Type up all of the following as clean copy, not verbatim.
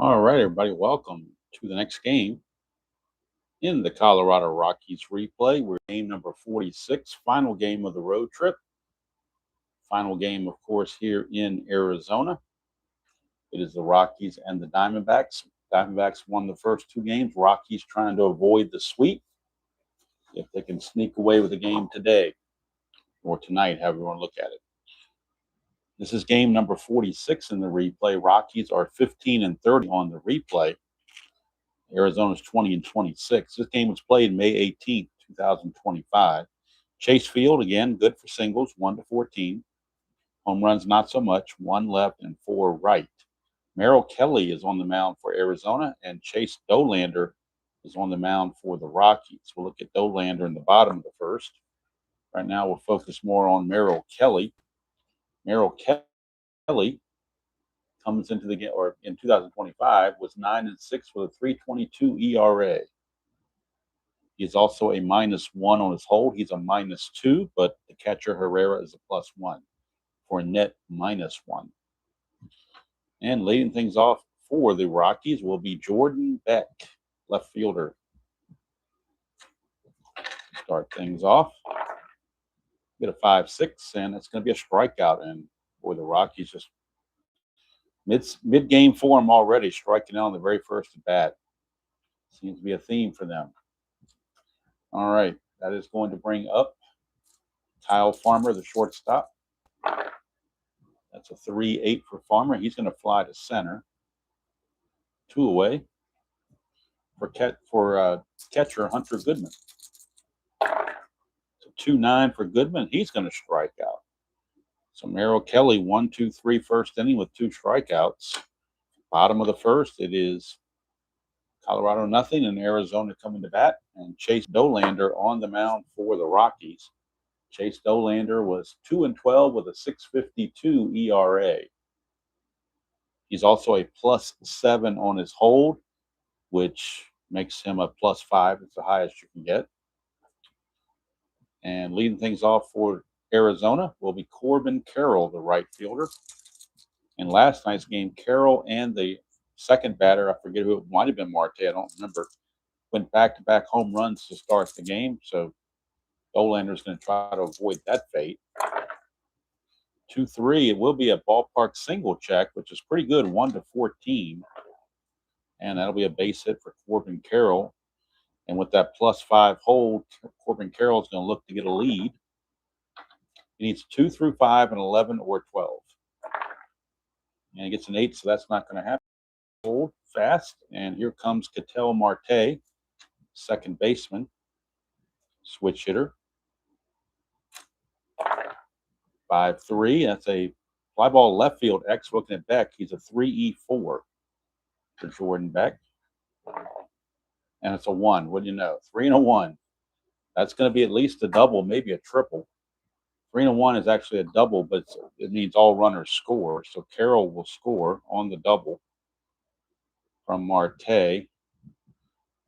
All right, everybody, welcome to the next game in the Colorado Rockies replay. We're game number 46, final game of the road trip. Final game, of course, here in Arizona. It is the Rockies and the Diamondbacks. Diamondbacks won the first two games. Rockies trying to avoid the sweep. If they can sneak away with the game today or tonight, however you want to look at it. This is game number 46 in the replay. Rockies are 15-30 on the replay. Arizona's 20-26. This game was played May 18th, 2025. Chase Field, again, good for singles, 1-14. Home runs, not so much, 1 left and 4 right. Merrill Kelly is on the mound for Arizona, and Chase Dolander is on the mound for the Rockies. We'll look at Dolander in the bottom of the first. Right now, we'll focus more on Merrill Kelly. Merrill Kelly comes into the game, or in 2025, was 9-6 with a 3.22 ERA. He's also a -1 on his hold. He's a -2, but the catcher Herrera is a +1 for a net -1. And leading things off for the Rockies will be Jordan Beck, left fielder. Start things off. Get a 5-6, and it's going to be a strikeout. And boy, the Rockies just mid-game form already, striking out on the very first at bat. Seems to be a theme for them. All right, that is going to bring up Kyle Farmer, the shortstop. That's a 3-8 for Farmer. He's going to fly to center. 2 away for catcher Hunter Goodman. So 2-9 for Goodman. He's going to strike out. So Merrill Kelly, 1-2-3 first inning with 2 strikeouts. Bottom of the first, it is Colorado nothing and Arizona coming to bat. And Chase Dolander on the mound for the Rockies. Chase Dolander was 2-12 with a 6.52 ERA. He's also a +7 on his hold, which makes him a +5. It's the highest you can get. And leading things off for Arizona will be Corbin Carroll, the right fielder. In last night's game, Carroll and the second batter, I forget who it might have been, Marte, I don't remember, went back-to-back home runs to start the game. So Dolander's going to try to avoid that fate. 2-3, it will be a ballpark single check, which is pretty good, 1-14. And that'll be a base hit for Corbin Carroll. And with that +5 hold, Corbin Carroll's going to look to get a lead. He needs 2 through 5 and 11 or 12. And he gets an 8, so that's not going to happen. Hold fast. And here comes Ketel Marte, second baseman, switch hitter. 5-3. That's a fly ball left field. X looking at Beck. He's a 3-4 for Jordan Beck. And it's a 1. What do you know? 3-1. That's going to be at least a double, maybe a triple. 3-1 is actually a double, but it needs all runners score. So Carroll will score on the double from Marte.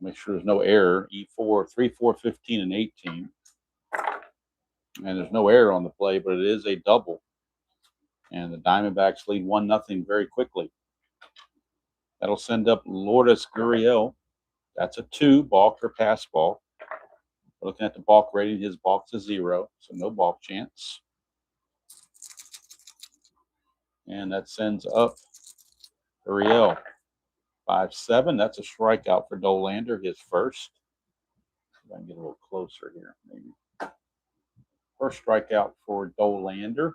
Make sure there's no error. E4, 3, 4, 15, and 18. And there's no error on the play, but it is a double. And the Diamondbacks lead 1-0 very quickly. That'll send up Lourdes Gurriel. That's a 2, balk or pass ball. Looking at the balk rating, his balk's a 0, so no balk chance. And that sends up Gurriel. 5-7. That's a strikeout for Dolander, his first. See if I can get a little closer here, maybe. First strikeout for Dolander.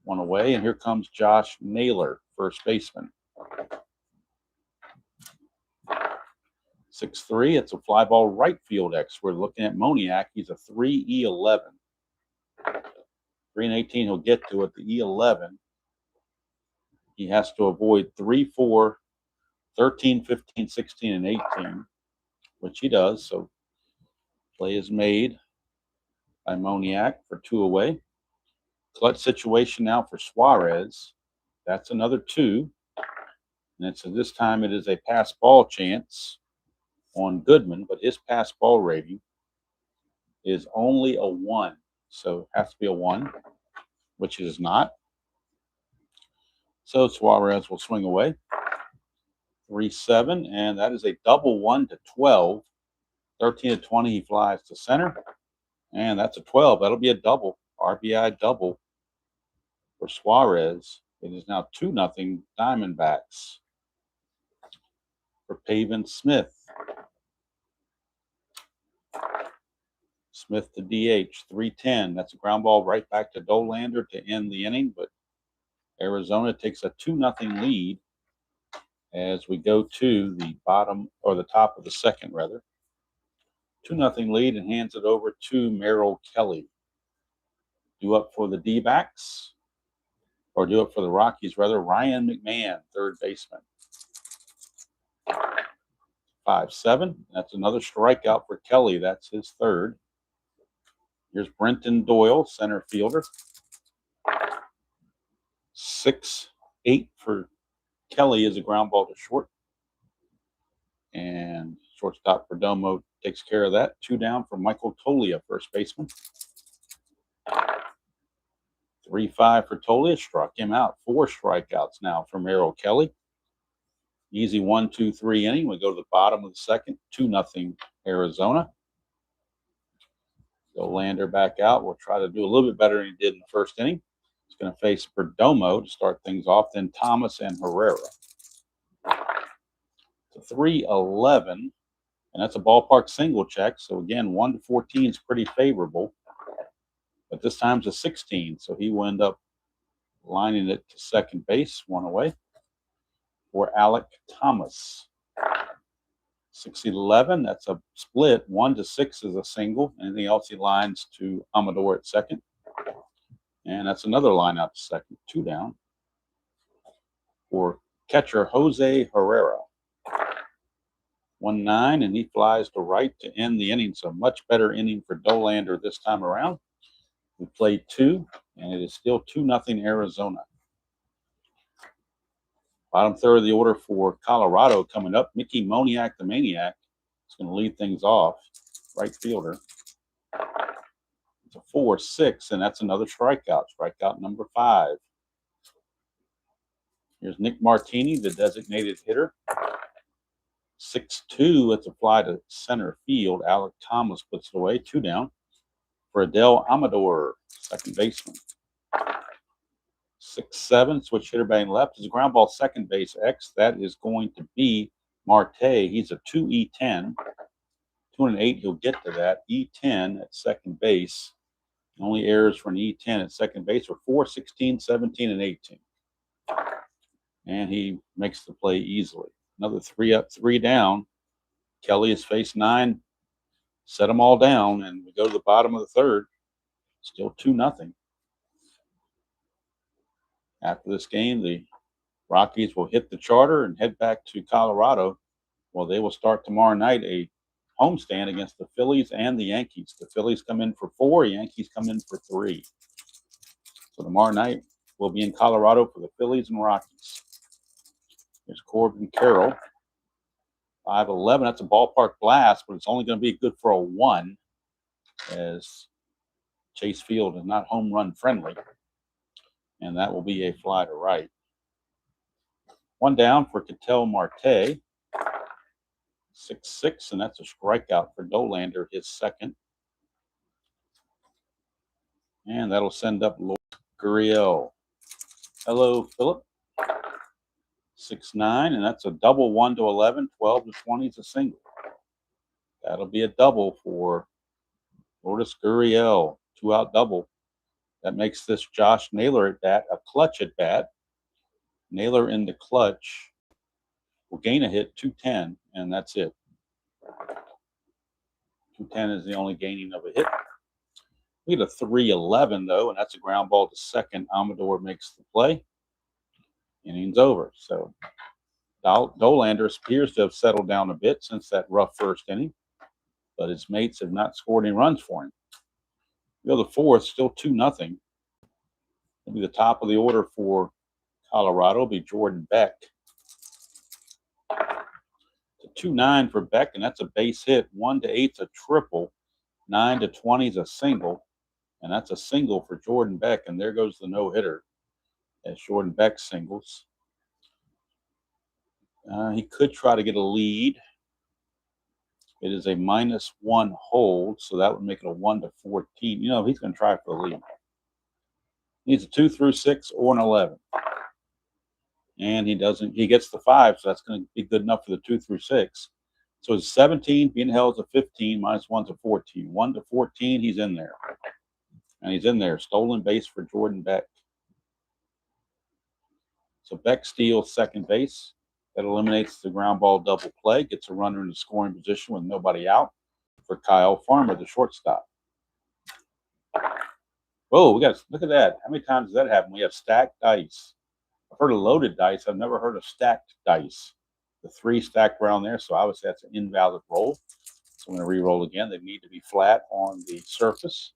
1 away, and here comes Josh Naylor, first baseman. 6-3. It's a fly ball right field X. We're looking at Moniak. He's a 3-11. 3-18, he'll get to it. The E11. He has to avoid 3, 4, 13, 15, 16, and 18, which he does. So play is made by Moniak for 2 away. Clutch situation now for Suarez. That's another 2. And so this time it is a pass ball chance on Goodman, but his pass ball rating is only a 1. So it has to be a 1, which it is not. So Suarez will swing away. 3-7, and that is a double 1-12. 13-20, he flies to center, and that's a 12. That'll be a double, RBI double for Suarez. It is now 2-0 Diamondbacks for Pavin Smith. Smith to DH, 3-10. That's a ground ball right back to Dolander to end the inning, but Arizona takes a 2-0 lead as we go to the bottom, or the top of the second, rather. 2-0 lead, and hands it over to Merrill Kelly. Due up for the D-backs, or due up for the Rockies, rather, Ryan McMahon, third baseman. 5-7. That's another strikeout for Kelly. That's his third. Here's Brenton Doyle, center fielder. 6-8 for Kelly is a ground ball to short. And shortstop Perdomo takes care of that. 2 down for Michael Tolia, first baseman. 3-5 for Tolia. Struck him out. 4 strikeouts now for Merrill Kelly. Easy 1-2-3 inning. We go to the bottom of the second. 2-0 Arizona. Dolander back out. We'll try to do a little bit better than he did in the first inning. He's going to face Perdomo to start things off. Then Thomas and Herrera. It's a 3-11, and that's a ballpark single check. So again, 1-14 is pretty favorable. But this time's a 16, so he will end up lining it to second base, 1 away, for Alec Thomas. 6-11, that's a split. 1-6 is a single. Anything else, he lines to Amador at second. And that's another line out to second. 2 down for catcher Jose Herrera. 1-9, and he flies to right to end the inning. So much better inning for Dolander this time around. We played 2, and it is still 2-0 Arizona. Bottom third of the order for Colorado coming up. Mickey Moniak, the Maniac, is going to lead things off. Right fielder. It's a 4-6, and that's another strikeout. Strikeout number 5. Here's Nick Martini, the designated hitter. 6-2, it's a fly to center field. Alec Thomas puts it away. 2 down for Adel Amador, second baseman. 6-7, switch hitter batting left. Is a ground ball second base X. That is going to be Marte. He's a 2E10. 2-8, he'll get to that. E10 at second base. Only errors for an E10 at second base were 4, 16, 17, and 18. And he makes the play easily. Another 3 up, 3 down. Kelly has faced 9. Set them all down, and we go to the bottom of the third. Still 2-0. After this game, the Rockies will hit the charter and head back to Colorado. Well, they will start tomorrow night a homestand against the Phillies and the Yankees. The Phillies come in for 4, Yankees come in for 3. So tomorrow night, we'll be in Colorado for the Phillies and Rockies. Here's Corbin Carroll. 5-11. That's a ballpark blast, but it's only going to be good for a 1, as Chase Field is not home run friendly. And that will be a fly to right. 1 down for Ketel Marte. 6-6, and that's a strikeout for Dolander, his second. And that'll send up Lourdes Gurriel. Hello, Philip. 6-9, and that's a double 1-11. 12-20 is a single. That'll be a double for Lourdes Gurriel. 2-out double. That makes this Josh Naylor at bat a clutch at bat. Naylor in the clutch will gain a hit, 210, and that's it. 210 is the only gaining of a hit. We get a 3-11, though, and that's a ground ball to second. Amador makes the play. Inning's over. So Dolander appears to have settled down a bit since that rough first inning, but his mates have not scored any runs for him. We go to the fourth, still 2-0. It'll be the top of the order for Colorado. It'll be Jordan Beck. It's a 2-9 for Beck, and that's a base hit. 1-8's a triple. 9-20 is a single, and that's a single for Jordan Beck. And there goes the no-hitter as Jordan Beck singles. He could try to get a lead. It is a -1 hold, so that would make it a 1-14. You know, he's going to try for the lead. He needs a 2 through 6 or an 11. And he doesn't. He gets the 5, so that's going to be good enough for the 2 through 6. So it's 17, being held is a 15, -1's a 14. 1-14, he's in there. And he's in there. Stolen base for Jordan Beck. So Beck steals second base. That eliminates the ground ball double play, gets a runner in the scoring position with nobody out for Kyle Farmer, the shortstop. Whoa, we got, look at that. How many times does that happen? We have stacked dice. I've heard of loaded dice. I've never heard of stacked dice. The 3 stacked around there, so obviously that's an invalid roll. So I'm going to re-roll again. They need to be flat on the surface.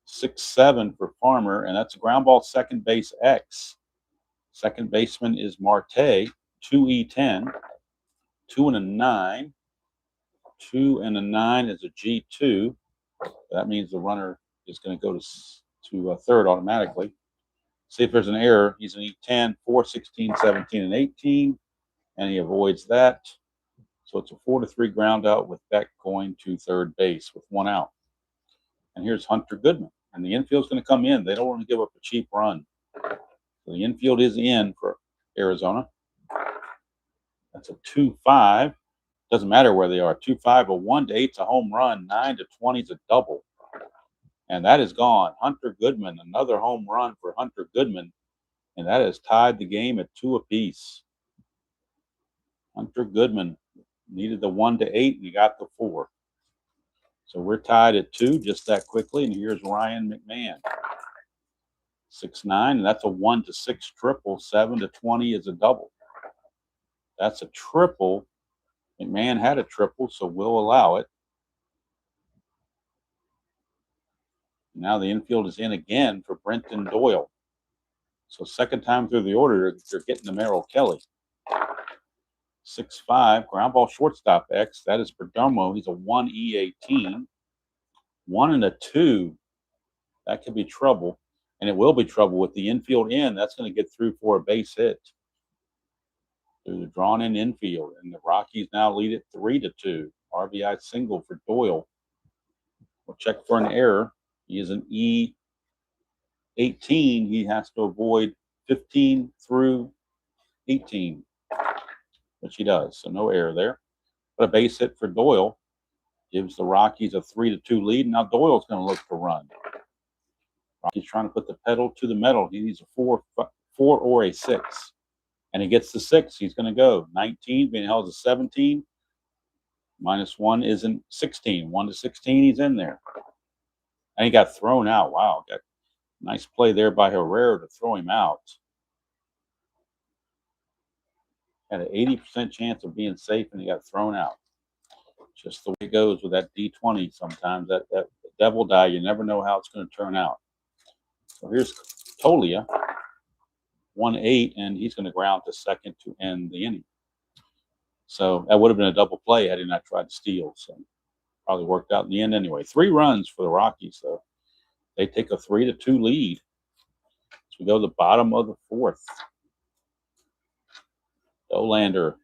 6-7 for Farmer, and that's a ground ball second base X. Second baseman is Marte, 2E10, 2 and a 9. 2 and a 9 is a G2. That means the runner is going to go to third automatically. See if there's an error. He's an E10, 4, 16, 17, and 18, and he avoids that. So it's a 4-3 ground out with Beck going to third base with 1 out. And here's Hunter Goodman, and the infield's going to come in. They don't want to give up a cheap run. So the infield is in for Arizona. That's a 2-5. Doesn't matter where they are. 2-5, a 1-8 is a home run. 9-20 is a double. And that is gone. Hunter Goodman, another home run for Hunter Goodman. And that has tied the game at 2 apiece. Hunter Goodman needed the 1-8, and he got the 4. So we're tied at 2 just that quickly. And here's Ryan McMahon. 6-9, and that's a 1-6 triple. 7-20 is a double. That's a triple. McMahon had a triple, so we'll allow it. Now the infield is in again for Brenton Doyle. So second time through the order, they're getting the Merrill Kelly. 6-5, ground ball shortstop X. That is Perdomo. He's a 1E18. 1 and a 2. That could be trouble. And it will be trouble with the infield in. That's going to get through for a base hit. Through the drawn in infield. And the Rockies now lead it 3-2. RBI single for Doyle. We'll check for an error. He is an E18. He has to avoid 15 through 18, which he does. So no error there. But a base hit for Doyle gives the Rockies a 3-2 lead. Now Doyle's going to look to run. Rockies trying to put the pedal to the metal. He needs a 4 or a 6. And he gets the 6. He's going to go. 19, being held as a 17. -1 isn't 16. 1-16, he's in there. And he got thrown out. Wow. Got a nice play there by Herrera to throw him out. Had an 80% chance of being safe, and he got thrown out. Just the way it goes with that D20 sometimes. That devil die, you never know how it's going to turn out. So here's Tolia, 1-8, and he's going to ground to second to end the inning. So that would have been a double play had he not tried to steal. So probably worked out in the end anyway. 3 runs for the Rockies, though. They take a 3-2 lead. So we go to the bottom of the 4th. Dolander,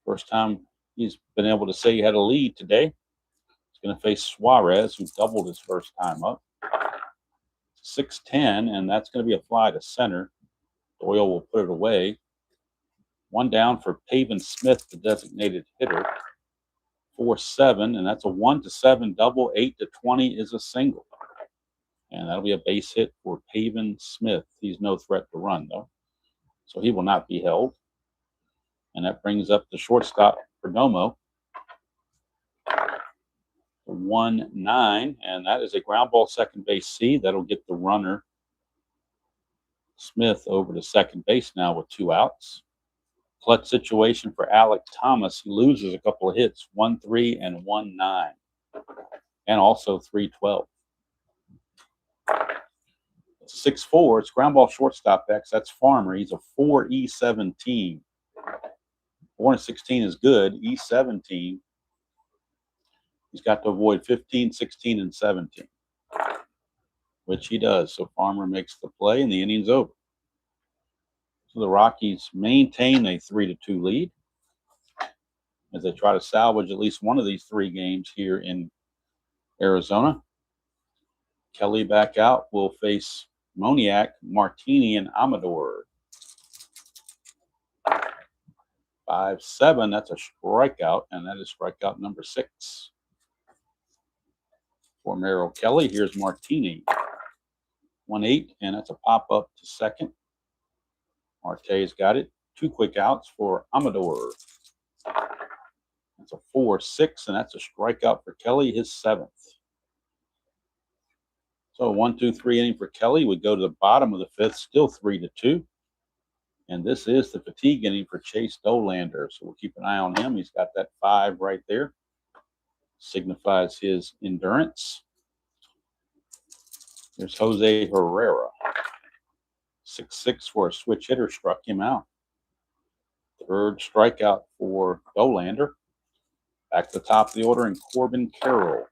first time he's been able to say he had a lead today. He's going to face Suarez, who doubled his first time up. 6-10, and that's going to be a fly to center. Doyle will put it away. 1 down for Pavin Smith, the designated hitter. 4-7, and that's a 1-7 double. 8-20 is a single. And that'll be a base hit for Pavin Smith. He's no threat to run, though. So he will not be held. And that brings up the shortstop, Perdomo. 1-9, and that is a ground ball second base C. That'll get the runner, Smith, over to second base now with 2 outs. Clutch situation for Alec Thomas. He loses a couple of hits, 1-3 and 1-9, and also 3-12. 6-4. It's ground ball shortstop X. That's Farmer. He's a 4E17. 4-16 is good. E17. He's got to avoid 15, 16, and 17, which he does. So Farmer makes the play, and the inning's over. So the Rockies maintain a 3-2 lead as they try to salvage at least one of these 3 games here in Arizona. Kelly back out will face Moniak, Martini, and Amador. 5-7, that's a strikeout, and that is strikeout number 6. For Merrill Kelly, here's Martini. 1-8, and that's a pop-up to second. Marte's got it. 2 quick outs for Amador. That's a 4-6, and that's a strikeout for Kelly, his 7th. So 1-2-3 inning for Kelly. We go to the bottom of the 5th, still 3-2. And this is the fatigue inning for Chase Dolander. So we'll keep an eye on him. He's got that 5 right there. Signifies his endurance. There's Jose Herrera. 6-6 for a switch hitter, struck him out. 3rd strikeout for Dolander. Back to the top of the order in Corbin Carroll.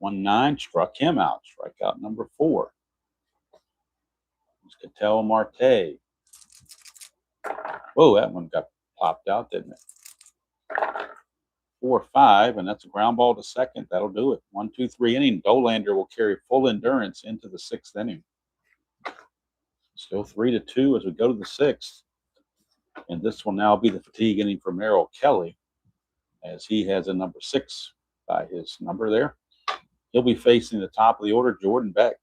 1-9, struck him out. Strikeout number 4. It's Ketel Marte. Whoa, that one got popped out, didn't it? 4-5, and that's a ground ball to second. That'll do it. 1-2-3 inning. Dolander will carry full endurance into the 6th inning. Still 3-2 as we go to the 6th. And this will now be the fatigue inning for Merrill Kelly, as he has a number 6 by his number there. He'll be facing the top of the order, Jordan Beck.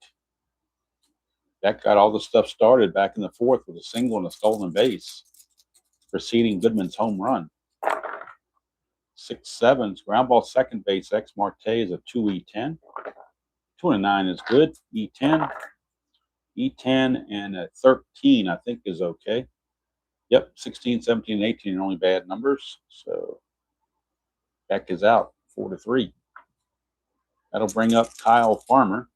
Beck got all the stuff started back in the 4th with a single and a stolen base, preceding Goodman's home run. 6-7's ground ball second base. X Marte is a 2E10. 2-9 is good. E10. E10 and a 13 I think is okay. Yep, 16, 17, and 18 are only bad numbers. So Beck is out, 4-3. That'll bring up Kyle Farmer.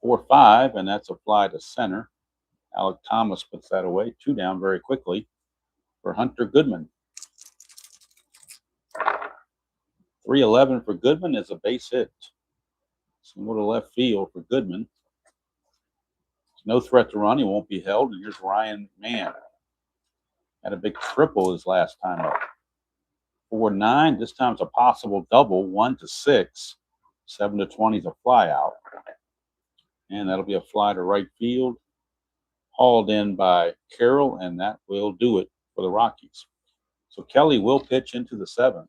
4-5, and that's a fly to center. Alec Thomas puts that away. 2 down very quickly for Hunter Goodman. 3-11 for Goodman is a base hit. Single to left field for Goodman. There's no threat to run. He won't be held. And here's Ryan Mann. Had a big triple his last time up. 4-9. This time it's a possible double. 1-6. 7-20 is a fly out. And that'll be a fly to right field. Hauled in by Carroll, and that will do it for the Rockies. So Kelly will pitch into the 7th.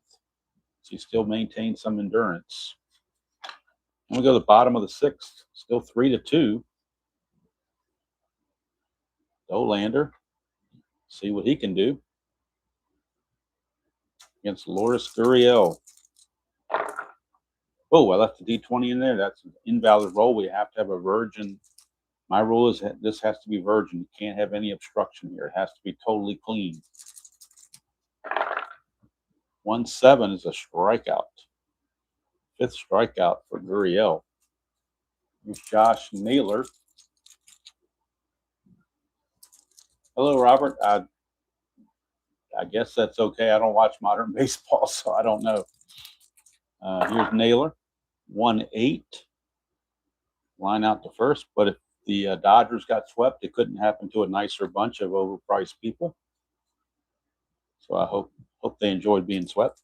So he still maintains some endurance. And we go to the bottom of the 6th. Still 3-2. Dolander. See what he can do against Lourdes Gurriel. Oh, I left the D20 in there. That's an invalid roll. We have to have a virgin. My rule is that this has to be virgin. You can't have any obstruction here. It has to be totally clean. 1-7 is a strikeout. 5th strikeout for Gurriel. Here's Josh Naylor. Hello, Robert. I guess that's okay. I don't watch modern baseball, so I don't know. Here's Naylor. 1-8. Line out to first, but if the Dodgers got swept, it couldn't happen to a nicer bunch of overpriced people. So I hope they enjoyed being swept.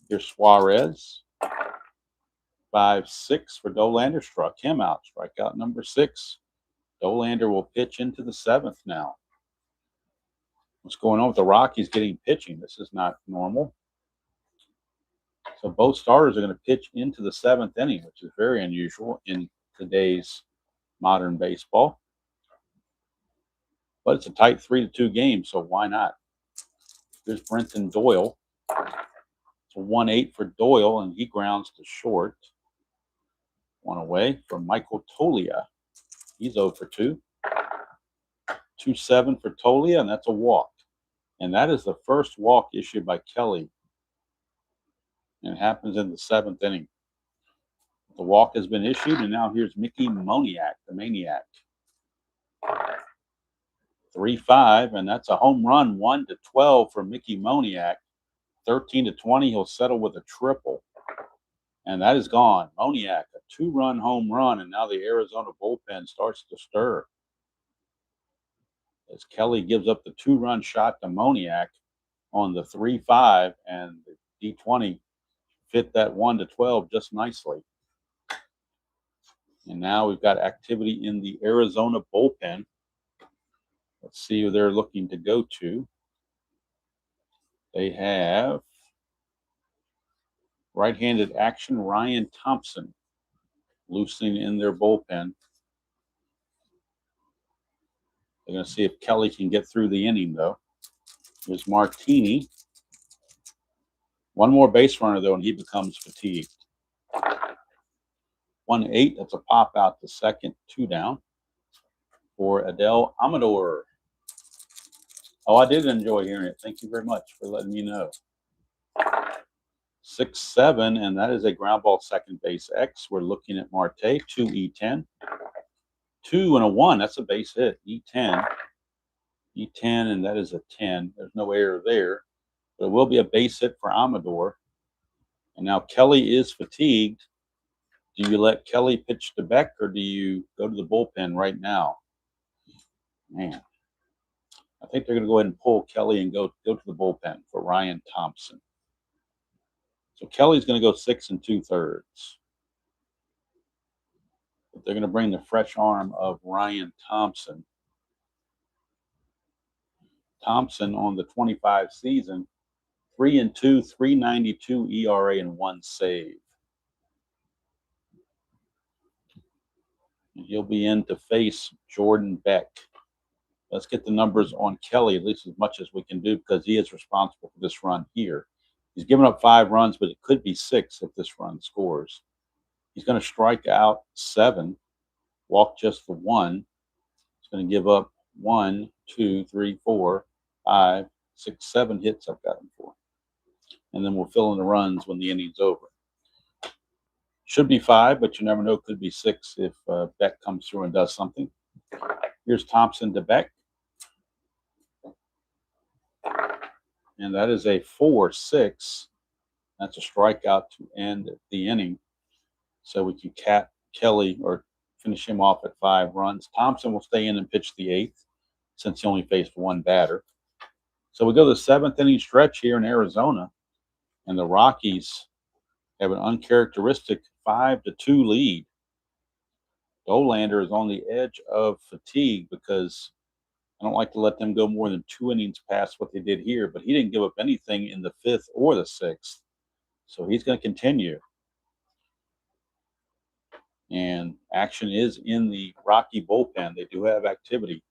Here's Suarez. 5-6 for Dolander. Struck him out. Strikeout number 6. Dolander will pitch into the 7th now. What's going on with the Rockies getting pitching? This is not normal. So both starters are going to pitch into the 7th inning, which is very unusual in today's modern baseball. But it's a tight 3-2 game, so why not? There's Brenton Doyle. It's a 1-8 for Doyle, and he grounds to short. 1 away from Michael Tolia. He's 0 for 2. 2-7 for Tolia, and that's a walk. And that is the first walk issued by Kelly. And it happens in the 7th inning. The walk has been issued, and now here's Mickey Moniak, the Maniac. 3-5, and that's a home run, 1-12 for Mickey Moniak. 13-20, he'll settle with a triple. And that is gone. Moniak, a 2-run home run, and now the Arizona bullpen starts to stir. as Kelly gives up the 2-run shot to Moniak on the 3-5, and the D20 fit that 1-12 just nicely. And now we've got activity in the Arizona bullpen. Let's see who they're looking to go to. They have right-handed action Ryan Thompson loosening in their bullpen. They're going to see if Kelly can get through the inning, though. Here's Martini. One more base runner, though, and he becomes fatigued. 1-8. That's a pop out to second, 2 down for Adel Amador. Oh, I did enjoy hearing it. Thank you very much for letting me know. 6-7, and that is a ground ball second base X. We're looking at Marte, 2E10. 2 and a 1. That's a base hit. E10. E10, and that is a 10. There's no error there. But it will be a base hit for Amador. And now Kelly is fatigued. Do you let Kelly pitch to Beck, or do you go to the bullpen right now? Man, I think they're going to go ahead and pull Kelly and go to the bullpen for Ryan Thompson. So Kelly's going to go 6 2/3. But they're going to bring the fresh arm of Ryan Thompson. Thompson on the 25 season, 3-2, 3.92 ERA, and 1 save. And he'll be in to face Jordan Beck. Let's get the numbers on Kelly, at least as much as we can do, because he is responsible for this run here. He's given up 5 runs, but it could be 6 if this run scores. He's going to strike out 7, walk just the 1. He's going to give up 1, 2, 3, 4, 5, 6, 7 hits I've got him for. And then we'll fill in the runs when the inning's over. Should be 5, but you never know. Could be 6 if Beck comes through and does something. Here's Thompson to Beck. And that is a 4-6. That's a strikeout to end the inning. So we can cap Kelly or finish him off at 5 runs. Thompson will stay in and pitch the 8th since he only faced 1 batter. So we go to the 7th inning stretch here in Arizona. And the Rockies have an uncharacteristic 5-2 lead. Dolander is on the edge of fatigue because I don't like to let them go more than 2 innings past what they did here, but he didn't give up anything in the 5th or the 6th. So he's going to continue. And action is in the Rocky bullpen. They do have activity.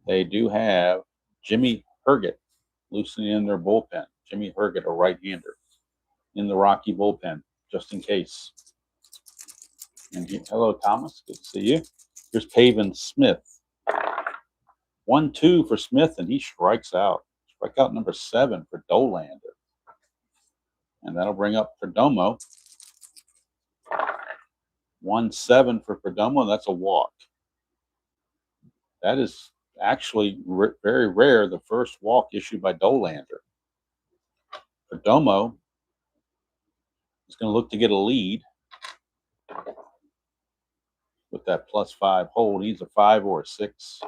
They do have Jimmy Herget loosening in their bullpen. Jimmy Herget, a right-hander, in the Rocky bullpen, just in case. And hello, Thomas. Good to see you. Here's Pavin Smith. 1-2 for Smith, and he strikes out. Strikeout number 7 for Dolander. And that'll bring up Perdomo. 1-7 for Perdomo, and that's a walk. That is actually very rare, the first walk issued by Dolander. Perdomo is going to look to get a lead with that +5 hold. He's a 5 or a 6.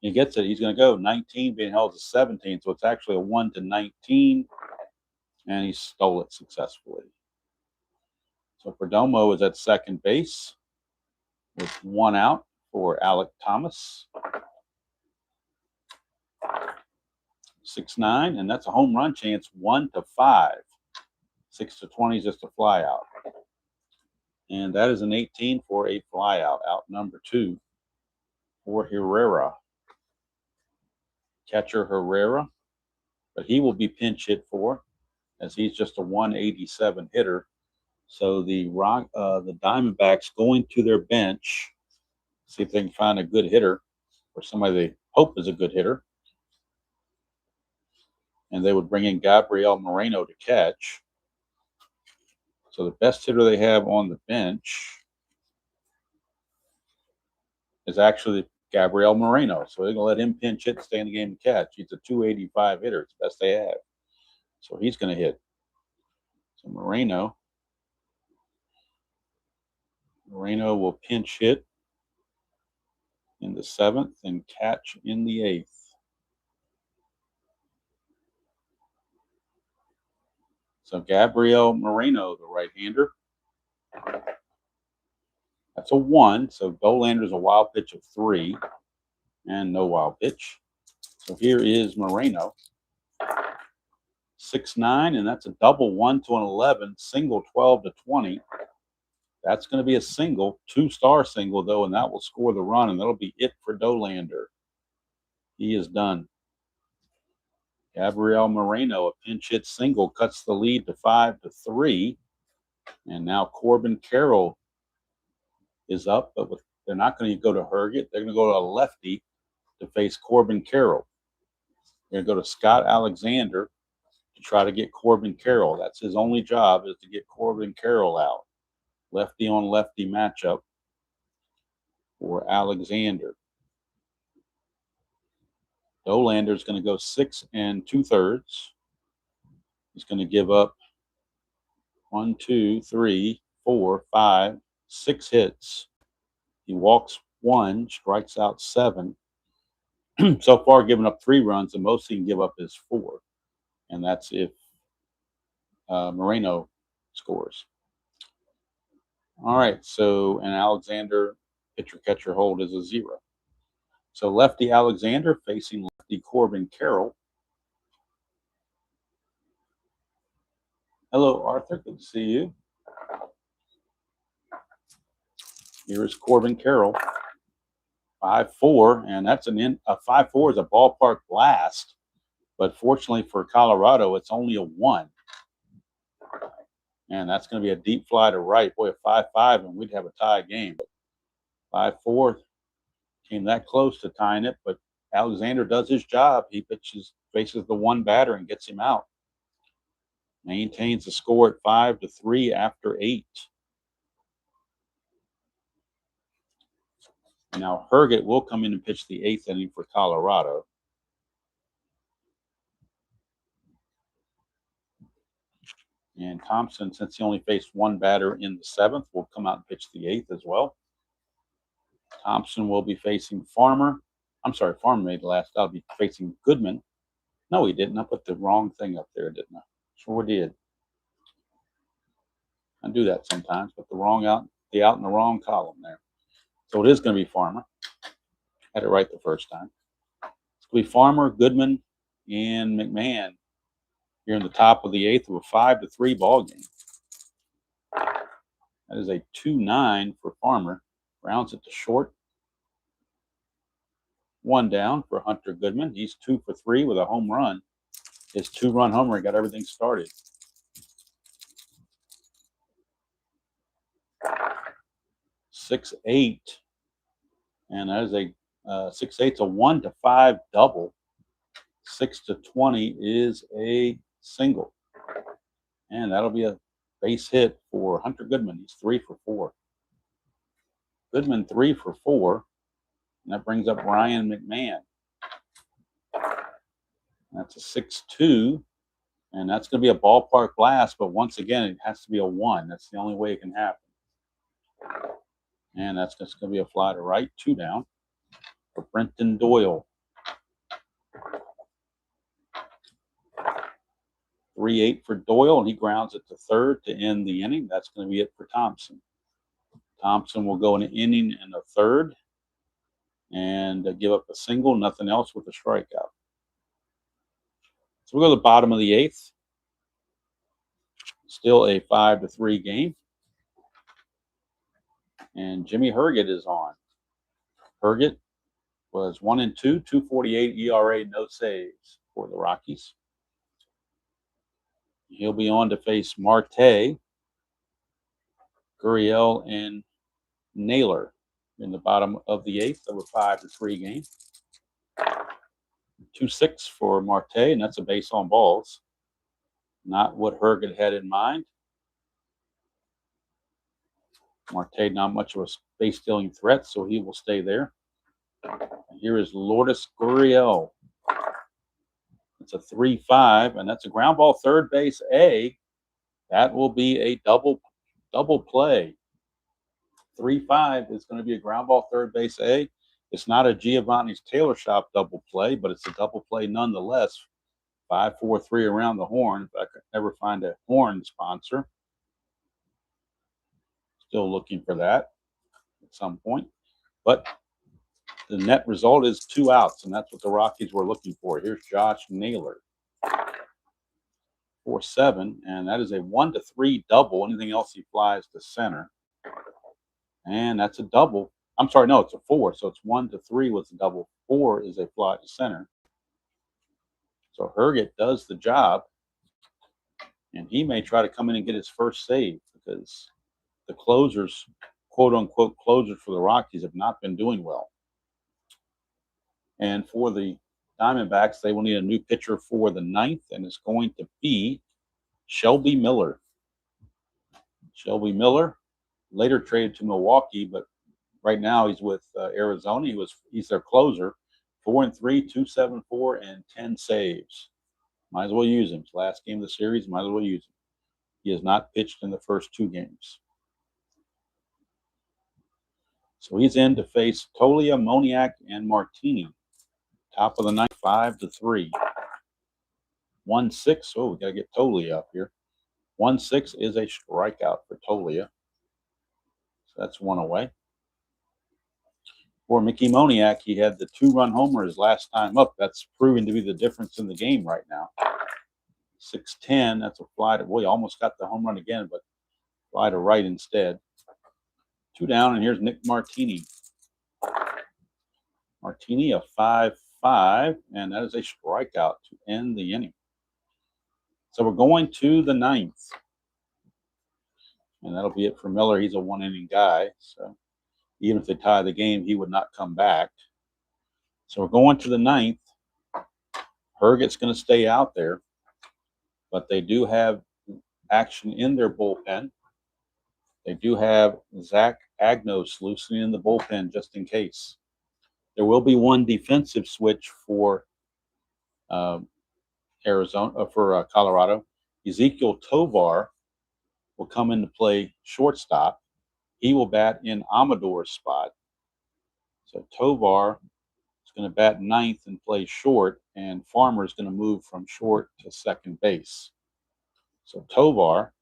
He gets it. He's going to go 19 being held to 17. So it's actually a 1-19. And he stole it successfully. So Perdomo is at second base with 1 out for Alec Thomas. 6-9, and that's a home run chance, 1-5. 6-20 is just a fly out. And that is an 18 for a fly out number 2 for Herrera. Catcher Herrera, but he will be pinch hit for, as he's just a 187 hitter. So the Diamondbacks going to their bench, see if they can find a good hitter or somebody they hope is a good hitter. And they would bring in Gabriel Moreno to catch. So the best hitter they have on the bench is actually Gabriel Moreno. So they're going to let him pinch hit, stay in the game to catch. He's a 285 hitter. It's the best they have. So he's going to hit. So Moreno will pinch hit in the 7th and catch in the 8th. So Gabriel Moreno, the right-hander. That's a 1. So Dolander's a wild pitch of 3 and no wild pitch. So here is Moreno. 6-9, and that's a double 1 to an 11, single 12 to 20. That's going to be a single, 2-star single, though, and that will score the run, and that'll be it for Dolander. He is done. Gabriel Moreno, a pinch hit single, cuts the lead to 5-3. And now Corbin Carroll is up, but they're not going to go to Herget. They're going to go to a lefty to face Corbin Carroll. They're going to go to Scott Alexander to try to get Corbin Carroll. That's his only job, is to get Corbin Carroll out. Lefty on lefty matchup for Alexander. Dolander's going to go 6 2/3. He's going to give up 1, 2, 3, 4, 5, 6 hits. He walks 1, strikes out 7. So far, giving up 3 runs. The most he can give up is 4, and that's if Moreno scores. All right. So, and Alexander pitcher-catcher hold is a 0. So lefty Alexander facing lefty Corbin Carroll. Hello, Arthur. Good to see you. Here is Corbin Carroll. 5-4, and that's a 5-4 is a ballpark blast, but fortunately for Colorado, it's only a 1. And that's going to be a deep fly to right. Boy, a 5-5, and we'd have a tie game. 5-4 came that close to tying it, but Alexander does his job. He faces the 1 batter and gets him out. Maintains the score at 5-3 after 8. Now Herget will come in and pitch the 8th inning for Colorado. And Thompson, since he only faced 1 batter in the 7th, will come out and pitch the 8th as well. Thompson will be facing Farmer. I'm sorry, Farmer made the last. I'll be facing Goodman. No, he didn't. I put the wrong thing up there, didn't I? Sure did. I do that sometimes. Put the out in the wrong column there. So it is going to be Farmer. Had it right the first time. It's going to be Farmer, Goodman, and McMahon here in the top of the 8th of a 5-3 ball game. That is a 2-9 for Farmer. Rounds it to short. 1 down for Hunter Goodman. He's 2 for 3 with a home run. His 2-run homer got everything started. 6-8, and that is a 6-8's a 1-5 double. 6-20 is a single, and that'll be a base hit for Hunter Goodman. He's 3 for 4. Goodman 3 for 4, and that brings up Ryan McMahon. That's a 6-2, and that's going to be a ballpark blast, but once again, it has to be a 1. That's the only way it can happen. And that's just going to be a fly to right, 2 down for Brenton Doyle. 3-8 for Doyle, and he grounds it to third to end the inning. That's going to be it for Thompson. Thompson will go an inning and a third and give up a single, nothing else with a strikeout. So we'll go to the bottom of the 8th. Still a 5-3 game. And Jimmy Herget is on. Herget was 1-2, 2.48 ERA, no saves for the Rockies. He'll be on to face Marte, Gurriel, and Naylor in the bottom of the 8th of a 5-3 game. 2-6 for Marte, and that's a base on balls. Not what Herget had in mind. Marte not much of a base-stealing threat, so he will stay there. And here is Lourdes Gurriel. It's a 3-5, and that's a ground ball third base A. That will be a double play. 3-5 is going to be a ground ball third base A. It's not a Giovanni's Tailor Shop double play, but it's a double play nonetheless. 5-4-3 around the horn. If I could ever find a horn sponsor. Still looking for that at some point. But the net result is 2 outs, and that's what the Rockies were looking for. Here's Josh Naylor. 4-7, and that is a 1-3 double. Anything else, he flies to center. And that's a double. I'm sorry, no, it's a 4. So it's 1-3 with a double. 4 is a fly to center. So Herget does the job, and he may try to come in and get his first save because the closers, quote unquote closers for the Rockies, have not been doing well. And for the Diamondbacks, they will need a new pitcher for the 9th, and it's going to be Shelby Miller. Shelby Miller, later traded to Milwaukee, but right now he's with Arizona. He's their closer. 4-3, 274, and 10 saves. Might as well use him. It's last game of the series. Might as well use him. He has not pitched in the first 2 games. So he's in to face Tolia, Moniak, and Martini. Top of the 9th, 5-3. 1-6. Oh, we got to get Tolia up here. 1-6 is a strikeout for Tolia. So that's 1 away. For Mickey Moniak, he had the 2-run homer his last time up. That's proving to be the difference in the game right now. 6-10, that's a fly to, boy, almost got the home run again, but fly to right instead. 2 down, and here's Nick Martini. Martini, a 5-5, and that is a strikeout to end the inning. So we're going to the 9th. And that'll be it for Miller. He's a 1-inning guy, so even if they tie the game, he would not come back. So we're going to the 9th. Herget's going to stay out there, but they do have action in their bullpen. They do have Zach Agnos loosening in the bullpen just in case. There will be 1 defensive switch for Colorado. Ezekiel Tovar will come into play shortstop. He will bat in Amador's spot. So Tovar is going to bat 9th and play short, and Farmer is going to move from short to second base. So Tovar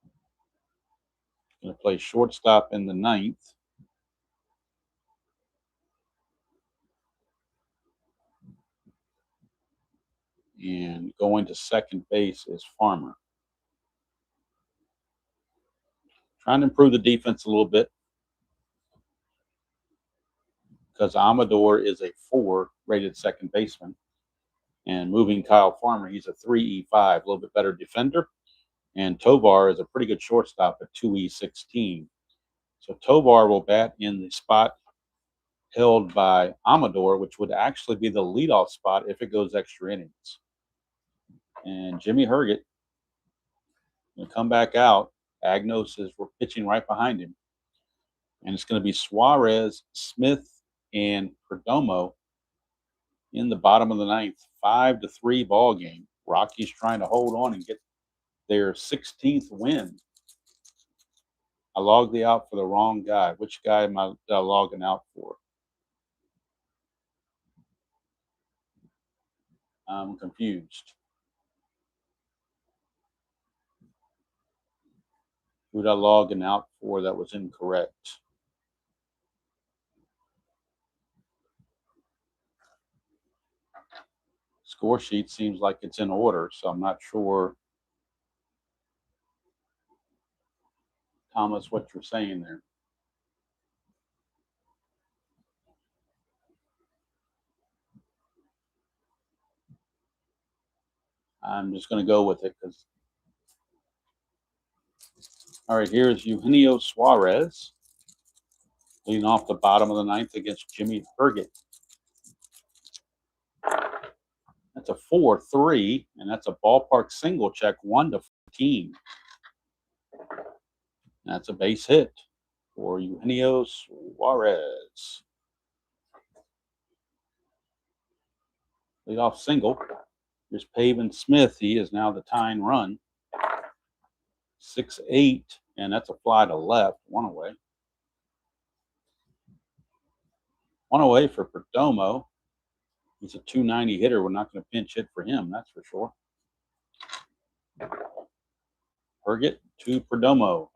is going to play shortstop in the 9th. And going to second base is Farmer. Trying to improve the defense a little bit because Amador is a 4 rated second baseman. And moving Kyle Farmer, he's a 3E5, a little bit better defender. And Tovar is a pretty good shortstop at 2E16. So Tovar will bat in the spot held by Amador, which would actually be the leadoff spot if it goes extra innings. And Jimmy Herget will come back out. Agnos is pitching right behind him. And it's going to be Suarez, Smith, and Perdomo in the bottom of the 9th. 5-3 ball game. Rockies trying to hold on and get their 16th win. I logged the out for the wrong guy. Which guy am I logging out for? I'm confused. Who did I log out for that was incorrect? Score sheet seems like it's in order, so I'm not sure, Thomas, what you're saying there. I'm just going to go with it because. All right, here's Eugenio Suarez leading off the bottom of the 9th against Jimmy Herget. That's a 4-3, and that's a ballpark single check, 1-14. That's a base hit for Eugenio Suarez. Leadoff single. Here's Pavin Smith. He is now the tying run. 6-8, and that's a fly to left, 1 away. One away for Perdomo. He's a 290 hitter. We're not going to pinch hit for him, that's for sure. Herget to Perdomo.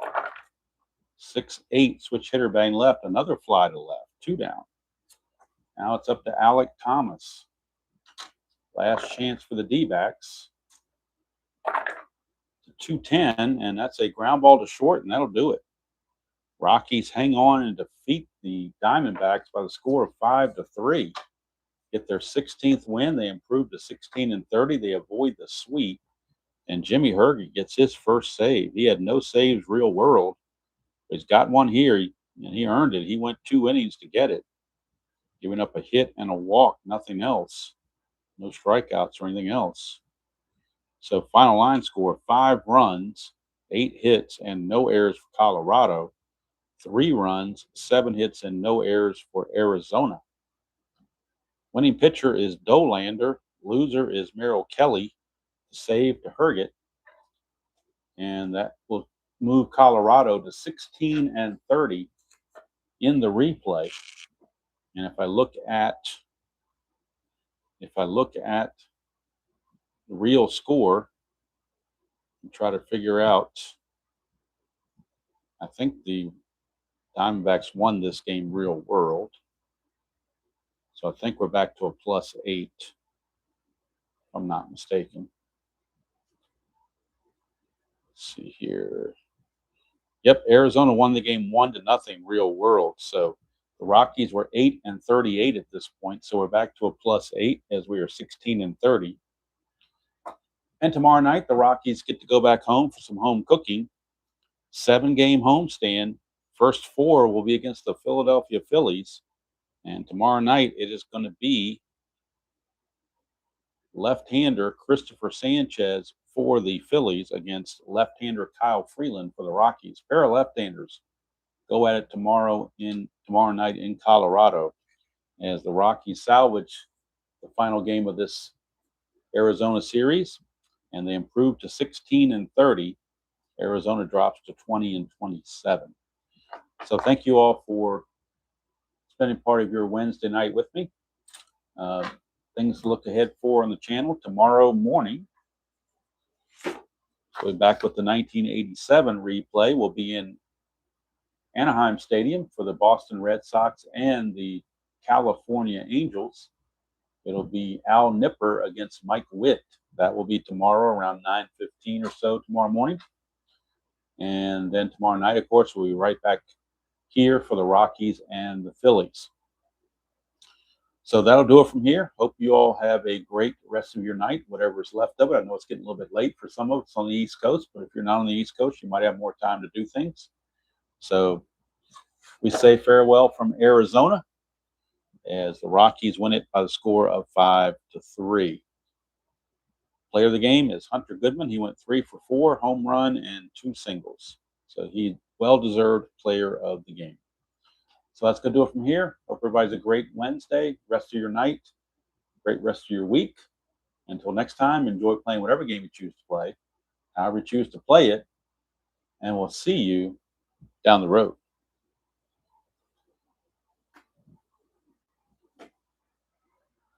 6-8, switch hitter, bang left. Another fly to left. 2 down. Now it's up to Alec Thomas. Last chance for the D-backs. 210, and that's a ground ball to short, and that'll do it. Rockies hang on and defeat the Diamondbacks by the score of 5-3. Get their 16th win. They improve to 16-30. They avoid the sweep. And Jimmy Herget gets his first save. He had no saves real world. He's got one here, and he earned it. He went 2 innings to get it, giving up a hit and a walk, nothing else. No strikeouts or anything else. So final line score, 5 runs, 8 hits, and no errors for Colorado. 3 runs, 7 hits, and no errors for Arizona. Winning pitcher is Dolander. Loser is Merrill Kelly. Save to Herget. And that will move Colorado to 16-30 in the replay. And if I look at the real score and try to figure out, I think the Diamondbacks won this game real world. So I think we're back to a +8, if I'm not mistaken. Let's see here. Yep, Arizona won the game 1-0 real world. So the Rockies were 8-38 at this point. So we're back to a +8 as we are 16-30. And tomorrow night, the Rockies get to go back home for some home cooking. 7-game homestand. First 4 will be against the Philadelphia Phillies. And tomorrow night, it is going to be left-hander Christopher Sanchez for the Phillies against left-hander Kyle Freeland for the Rockies. Pair of left-handers go at it tomorrow night in Colorado as the Rockies salvage the final game of this Arizona series, and they improve to 16-30. Arizona drops to 20-27. So thank you all for spending part of your Wednesday night with me. Things to look ahead for on the channel tomorrow morning. We'll be back with the 1987 replay. We'll be in Anaheim Stadium for the Boston Red Sox and the California Angels. It'll be Al Nipper against Mike Witt. That will be tomorrow around 9:15 or so tomorrow morning. And then tomorrow night, of course, we'll be right back here for the Rockies and the Phillies. So that'll do it from here. Hope you all have a great rest of your night, whatever's left of it. I know it's getting a little bit late for some of us on the East Coast, but if you're not on the East Coast, you might have more time to do things. So we say farewell from Arizona as the Rockies win it by the score of 5-3. Player of the game is Hunter Goodman. He went 3 for 4, home run and 2 singles. So he well-deserved player of the game. So that's going to do it from here. Hope everybody's a great Wednesday, rest of your night, great rest of your week. Until next time, enjoy playing whatever game you choose to play, however you choose to play it, and we'll see you down the road.